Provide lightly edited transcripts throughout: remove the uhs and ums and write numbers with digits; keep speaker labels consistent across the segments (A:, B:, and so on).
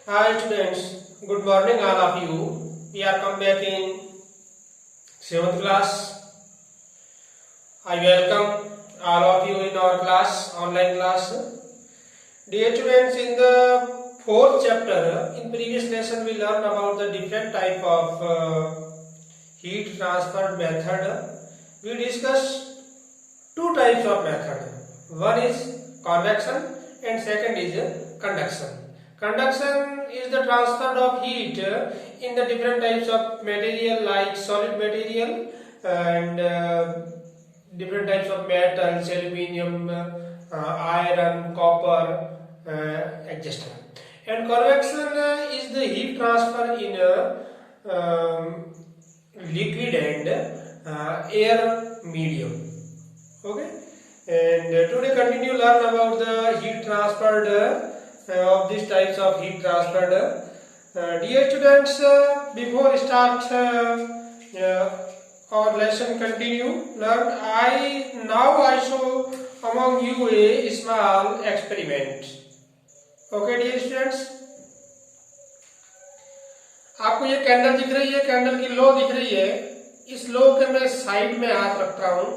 A: Hi students, good morning all of you. We are come back in 7th class. I welcome all of you in our class, online class. Dear students, in the 4th chapter, in previous lesson we learned about the different type of heat transfer method. We discussed two types of method. One is convection and second is conduction. Conduction is the transfer of heat in the different types of material like solid material and different types of metals, aluminium, iron, copper, etc. And convection is the heat transfer in liquid and air medium. Okay, and today continue learn about the heat transferred of these types of heat transferred. Dear students, before start our lesson continue learn, I show among you a small experiment. Okay dear students, आपको ये candle दिख रही है, candle की लो दिख रही है. इस लो के मैं साइड में हाथ रखता हूं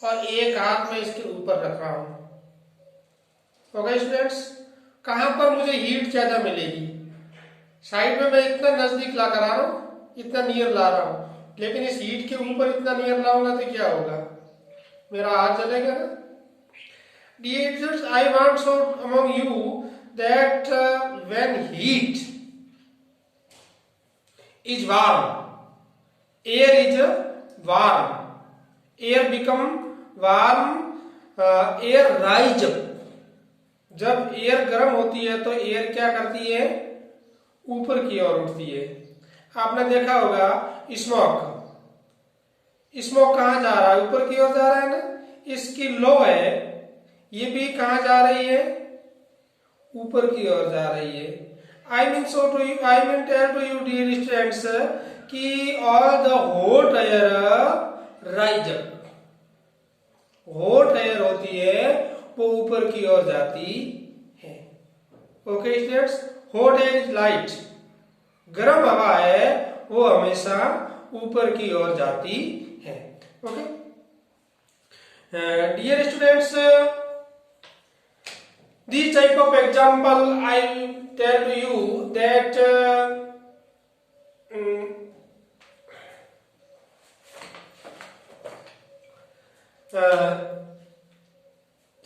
A: और एक हाथ में इसके ऊपर रख रहा हूं. ओके स्टूडेंट्स, कहां पर मुझे हीट ज्यादा मिलेगी? साइड में मैं इतना नजदीक ला कर आ रहा हूं, इतना नियर ला रहा हूं, लेकिन इस हीट के ऊपर इतना नियर लाऊंगा तो क्या होगा? मेरा हाथ जलेगा ना. Dear students, I want to show among you that when heat is warm, air is warm, air become warm, air rise up. जब एयर गर्म होती है तो एयर क्या करती है? ऊपर की ओर उठती है. आपने देखा होगा स्मोक, स्मोक कहां जा रहा है? ऊपर की ओर जा रहा है ना. इसकी लो है, ये भी कहां जा रही है? ऊपर की ओर जा रही है. I mean tell to you dear students कि all the hot air rise up. Hot air होती है वो ऊपर की ओर जाती है. Okay students, hot air is light. गर्म हवा है वो हमेशा ऊपर की ओर जाती है. Okay dear students, this type of example I tell to you that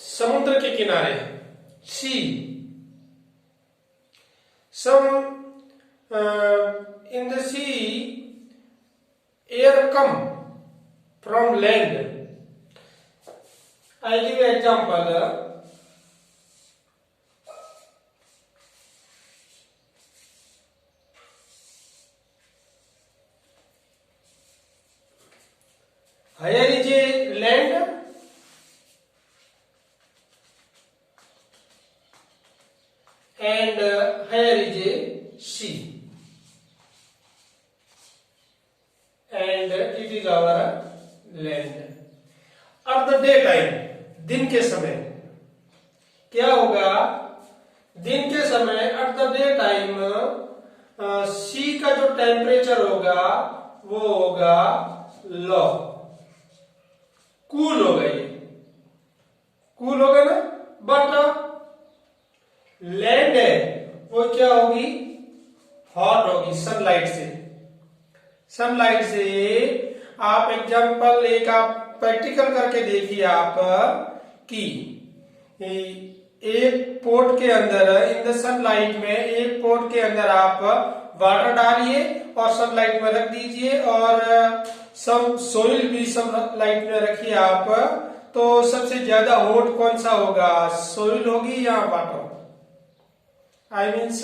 A: समुद्र के किनारे सी, in the sea air come from land. I give an example. Here is a land and here is a sea, and it is our land. अब the day time, दिन के समय क्या होगा? दिन के समय एट द डे टाइम सी का जो टेम्परेचर होगा वो होगा लो, कूल होगा. ये कूल होगा ना. बट लैंड है वो क्या होगी? हॉट होगी. सनलाइट से, सनलाइट से आप एग्जांपल एक आप प्रैक्टिकल करके देखिए आप कि एक पोट के अंदर इन द सनलाइट में, एक पोट के अंदर आप वाटर डालिए और सनलाइट में रख दीजिए और सब सोइल भी सनलाइट में रखिए आप, तो सबसे ज्यादा हॉट कौन सा होगा? सोइल होगी या water? I means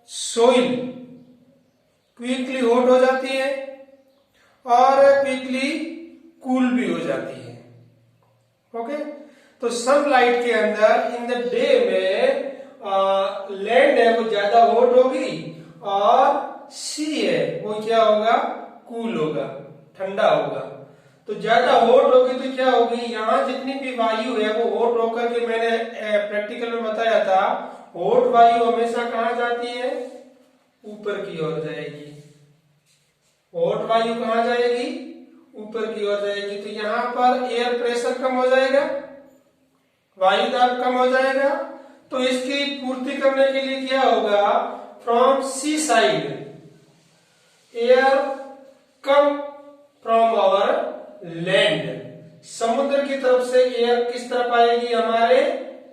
A: soil quickly hot हो जाती है और क्विकली कूल भी हो जाती है. ओके, तो सनलाइट के अंदर इन द डे में लैंड है वो ज्यादा हॉट होगी और सी है वो क्या होगा? कूल होगा, ठंडा होगा. तो ज्यादा हॉट होगी तो क्या होगी? यहाँ जितनी भी वायु है वो हॉट होकर के, मैंने प्रैक्टिकल में बताया था, हॉट वायु हमेशा कहाँ जाती है? ऊपर की ओर जाएगी। हॉट वायु कहाँ जाएगी? ऊपर की ओर जाएगी। तो यहाँ पर एयर प्रेशर कम हो जाएगा, वायु दाब कम हो जाएगा। तो इसकी पूर्ति करने के लिए क्या होगा? From sea side air come from our land. समुद्र की तरफ से एयर किस तरफ आएगी? हमारे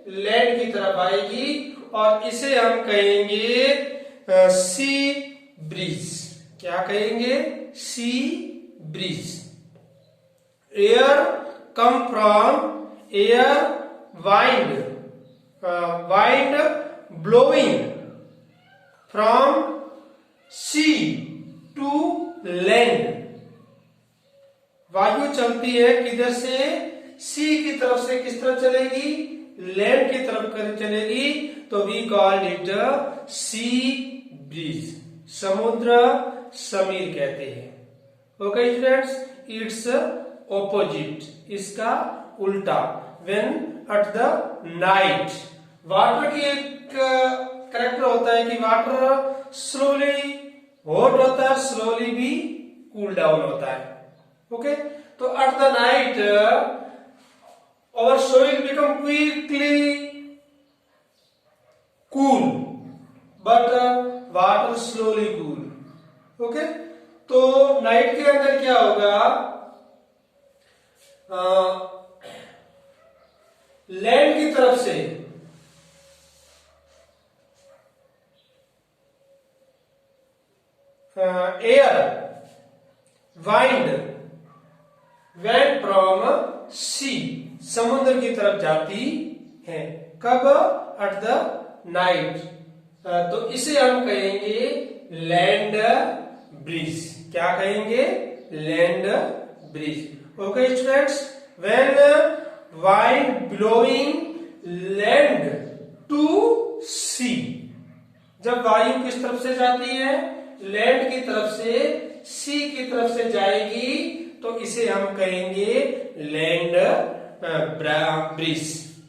A: लैंड की तरफ आएगी और इसे हम कहेंगे सी ब्रीज। क्या कहेंगे? Sea breeze. Air come from air wind, wind blowing from sea to land. वायु चलती है किधर से? सी की तरफ से किस तरफ चलेगी? लैंड की तरफ चलेगी। तो we call it sea breeze. समुद्र समीर कहते हैं। ओके स्टूडेंट्स, इट्स ऑपोजिट, इसका उल्टा। When eight the night, water की एक कैरेक्टर होता है कि वाटर स्लोली हॉट होता है, स्लोली भी कूल डाउन होता है। ओके, तो eight the night our soil become quickly cool, but water slowly cool. Okay, तो नाइट के अंदर क्या होगा? लैंड की तरफ से air wind went from sea, समुद्र की तरफ जाती है। कब? At the night. तो इसे हम कहेंगे लैंड ब्रिज। क्या कहेंगे? Land breeze. Okay students, when wind blowing land to sea, जब वायु किस तरफ से जाती है? लैंड की तरफ से सी की तरफ से जाएगी, तो इसे हम कहेंगे लैंड ब्रिज।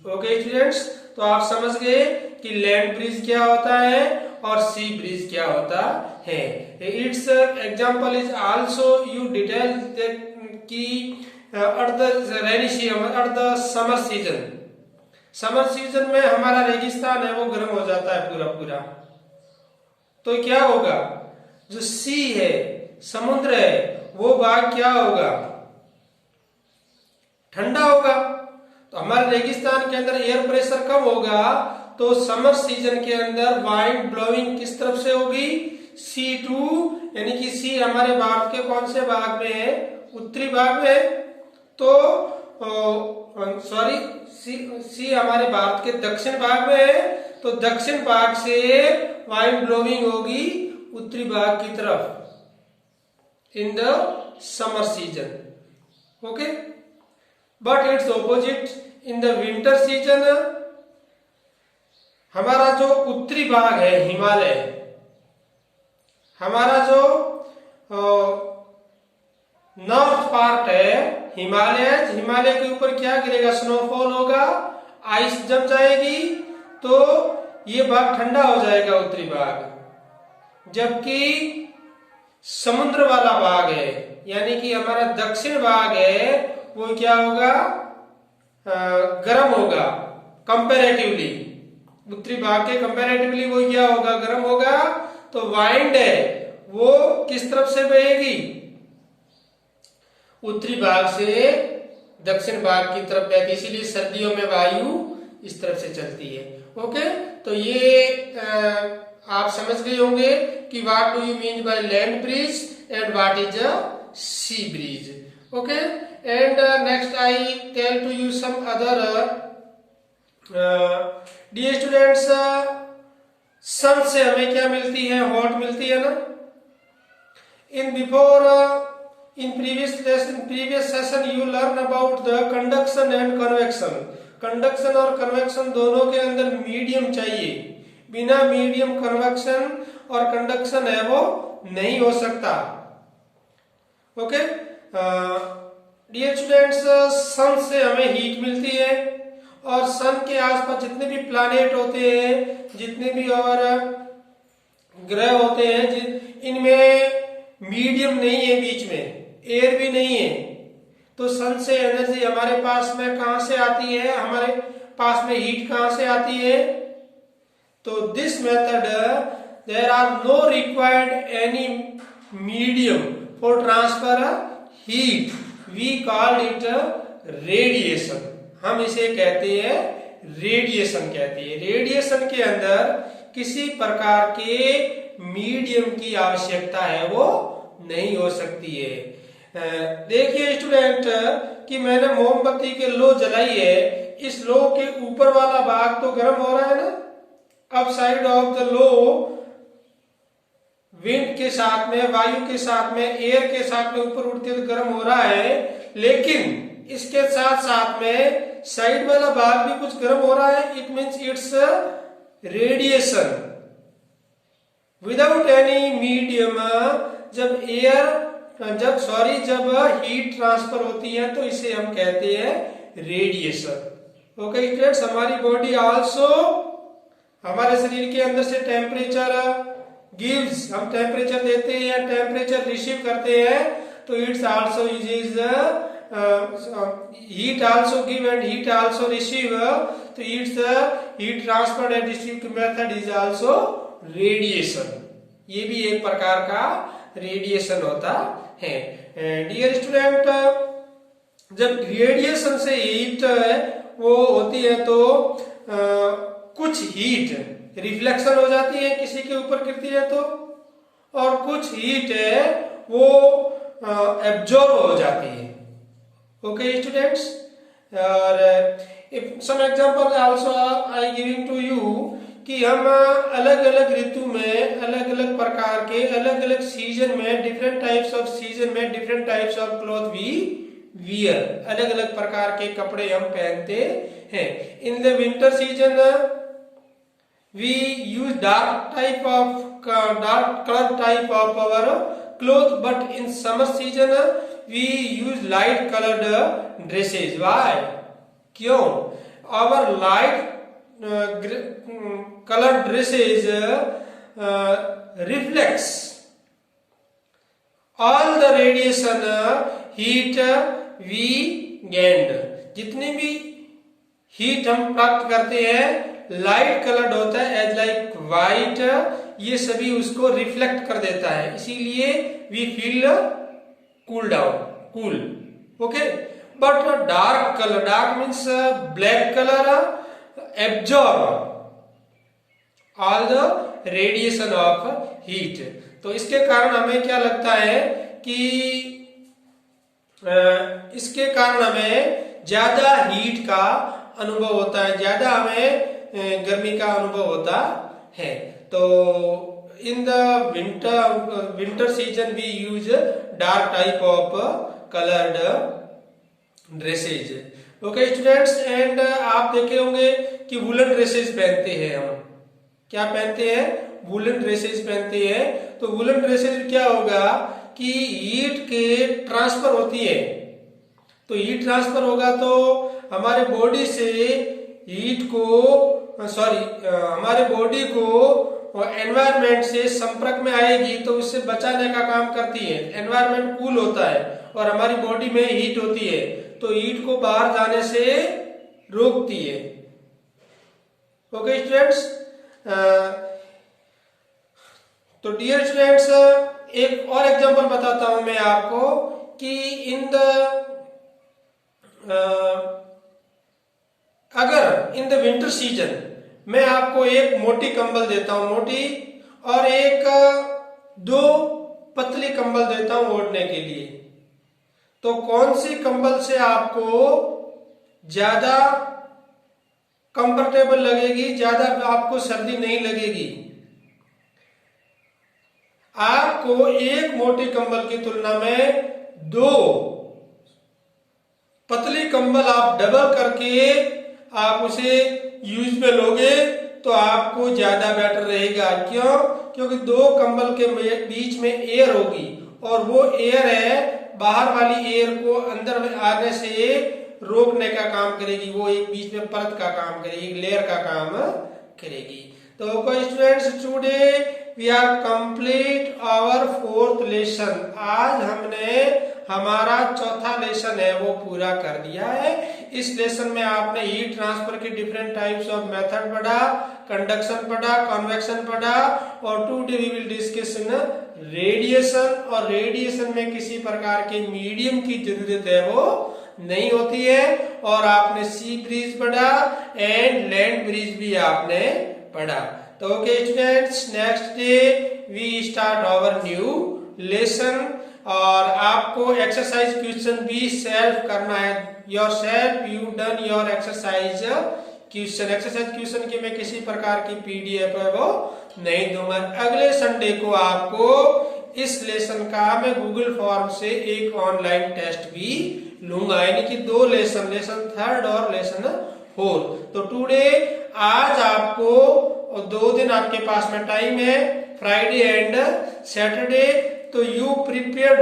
A: ओके स्टूडेंट्स, तो आप समझ गए कि लैंड ब्रिज क्या होता है और सी ब्रिज क्या होता है। Its example is also you detail कि at the rainy season, at the summer season, summer season में हमारा रेगिस्तान है वो गर्म हो जाता है पूरा पूरा। तो क्या होगा? जो सी है, समुद्र है, वो भाग क्या होगा? ठंडा होगा। तो हमारे रेगिस्तान के अंदर एयर प्रेशर कम होगा, तो समर सीजन के अंदर वाइंड ब्लोइंग किस तरफ से होगी? सी टू, यानी कि सी हमारे भारत के कौन से भाग में है? उत्तरी भाग में है। तो सॉरी, सी हमारे भारत के दक्षिण भाग में है, तो दक्षिण भाग से वाइंड ब्लोइंग होगी उत्तरी भाग की तरफ in the summer season. Okay, but it's opposite in the winter season. हमारा जो उत्तरी भाग है हिमालय, हमारा जो नॉर्थ पार्ट है हिमालय, हिमालय के ऊपर क्या गिरेगा? स्नोफॉल होगा, आइस जम जाएगी, तो ये भाग ठंडा हो जाएगा उत्तरी भाग। जबकि समुद्र वाला भाग है, यानी कि हमारा दक्षिण भाग है, वो क्या होगा? गर्म होगा कंपैरेटिवली, उत्तरी भाग के कंपैरेटिवली वो क्या होगा? गर्म होगा। तो वाइंड है वो किस तरफ से बहेगी? उत्तरी भाग से दक्षिण भाग की तरफ बहती, इसीलिए सर्दियों में वायु इस तरफ से चलती है। ओके, तो ये आप समझ गए होंगे कि what do you mean by land breeze and what is a sea breeze. Okay, and next I tell to you some other dear students, sun से हमें क्या मिलती है? हॉट मिलती है ना। In before in previous session you learn about the conduction and convection. Conduction और convection दोनों के अंदर मीडियम चाहिए। बिना मीडियम कन्वेक्शन और कंडक्शन है वो नहीं हो सकता। ओके डियर स्टूडेंट्स, सन से हमें हीट मिलती है और सन के आसपास जितने भी प्लैनेट होते हैं, जितने भी और ग्रह होते हैं, इनमें मीडियम नहीं है, बीच में एयर भी नहीं है। तो सन से एनर्जी हमारे पास में कहां से आती है, हमारे पास में हीट कहां से आती है? तो this method there are no required any medium for transfer heat, we called it radiation. हम इसे कहते हैं रेडिएशन कहते हैं। रेडिएशन के अंदर किसी प्रकार के मीडियम की आवश्यकता है वो नहीं हो सकती है। देखिए स्टूडेंट कि मैंने मोमबत्ती के लो जलाई है, इस लो के ऊपर वाला भाग तो गर्म हो रहा है ना, अब side of the low wind के साथ में, वायु के साथ में, एयर के साथ में ऊपर उड़ते हुए गर्म हो रहा है, लेकिन इसके साथ साथ में साइड वाला भाग भी कुछ गर्म हो रहा है। It means it's radiation without any medium. जब हीट ट्रांसफर होती है तो इसे हम कहते हैं रेडिएशन। ओके स्टूडेंट्स, हमारी बॉडी आल्सो, हमारे शरीर के अंदर से टेम्परेचर गिव्स, हम टेम्परेचर देते हैं, टेम्परेचर रिसीव करते हैं, तो it's also is heat also give and heat also receive, तो it's heat transfer and receive method is also radiation. ये भी एक प्रकार का रेडिएशन होता है। डियर स्टूडेंट, जब रेडिएशन से हीट वो होती है तो कुछ हीट रिफ्लेक्शन हो जाती है, किसी के ऊपर गिरती है तो, और कुछ हीट है वो एब्जॉर्ब हो जाती है। ओके स्टूडेंट्स, और some example also I giving to you कि हम अलग अलग ऋतु में, अलग अलग प्रकार के, अलग अलग सीजन में, डिफरेंट टाइप्स ऑफ सीजन में different types of cloth we wear, अलग अलग प्रकार के कपड़े हम पहनते हैं। In the winter season we use dark color type of our cloth, but in summer season we use light colored dresses. Why? क्यों? Our light colored dresses reflects all the radiation heat we gained. जितनी भी heat हम प्राप्त करते हैं light coloured होता है, as like white, ये सभी उसको रिफ्लेक्ट कर देता है, इसीलिए we feel cool down, cool. Okay, but dark colour, dark means black colour, absorb all the radiation of heat. तो इसके कारण हमें क्या लगता है कि इसके कारण हमें ज्यादा हीट का अनुभव होता है, ज्यादा हमें गर्मी का अनुभव होता है। तो in the winter season we use dark type of coloured dresses. Okay students, and आप देखे होंगे कि वुलन ड्रेसेस पहनते हैं हम। क्या पहनते हैं? वुलन ड्रेसेस पहनते हैं। तो वुलन ड्रेसेस क्या होगा कि हीट के ट्रांसफर होती है, तो हीट ट्रांसफर होगा तो हमारे बॉडी से हीट को, हमारे बॉडी को एनवायरमेंट से संपर्क में आएगी तो उससे बचाने का काम करती है। एनवायरमेंट कूल होता है और हमारी बॉडी में हीट होती है, तो हीट को बाहर जाने से रोकती है। ओके स्टूडेंट्स, तो डियर स्टूडेंट्स, एक और एग्जांपल बताता हूं मैं आपको कि अगर इन द विंटर सीजन मैं आपको एक मोटी कंबल देता हूं, मोटी, और एक दो पतली कंबल देता हूं ओढ़ने के लिए, तो कौन सी कंबल से आपको ज्यादा कंफर्टेबल लगेगी, ज्यादा आपको सर्दी नहीं लगेगी? आपको एक मोटी कंबल की तुलना में दो पतली कंबल आप डबल करके आप उसे यूज में लोगे तो आपको ज्यादा बेटर रहेगा। क्यों? क्योंकि दो कंबल के बीच में एयर होगी और वो एयर है, बाहर वाली एयर को अंदर में आने से रोकने का काम करेगी, वो एक बीच में परत का काम करेगी, एक लेयर का काम करेगी। तो कोई students, today we are complete our fourth lesson. आज हमने हमारा चौथा लेसन है वो पूरा कर दिया है। इस लेसन में आपने हीट ट्रांसफर के डिफरेंट टाइप्स ऑफ मेथड पढ़ा, कंडक्शन पढ़ा, कन्वेक्शन पढ़ा, और today we will discuss in radiation. और रेडिएशन में किसी प्रकार के मीडियम की जरूरत है वो नहीं होती है। और आपने सी ब्रिज पढ़ा एंड लैंड ब्रिज भी आपने पढ़ा। तो okay students, next day we start our new lesson. और आपको एक्सरसाइज क्वेश्चन भी सेल्फ करना है, yourself you done your exercise question. Exercise question की मैं किसी प्रकार की पीडीएफ है वो नहीं दूंगा। अगले संडे को आपको इस लेसन का मैं गूगल फॉर्म से एक ऑनलाइन टेस्ट भी लूंगा, यानी कि 2 लेसन, लेसन 3 और लेसन 4। तो टुडे आज आपको 2 दिन आपके पास में टाइम है, फ्राइडे एंड सैटरडे। तो यू प्रिपेयर्ड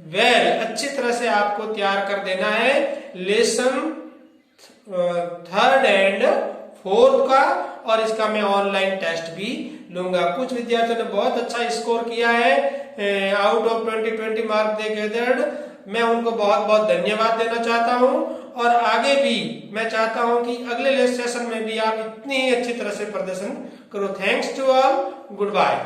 A: वेल, अच्छी तरह से आपको तैयार कर देना है लेसन 3 एंड 4 का। और इसका मैं ऑनलाइन टेस्ट भी लूंगा। कुछ विद्यार्थियों ने बहुत अच्छा स्कोर किया है, out of 20 mark they gathered. मैं उनको बहुत बहुत धन्यवाद देना चाहता हूं। और आगे भी मैं चाहता हूं कि अगले सेशन में भी आप इतनी अच्छी तरह से प्रदर्शन करो। Thanks to all, good bye.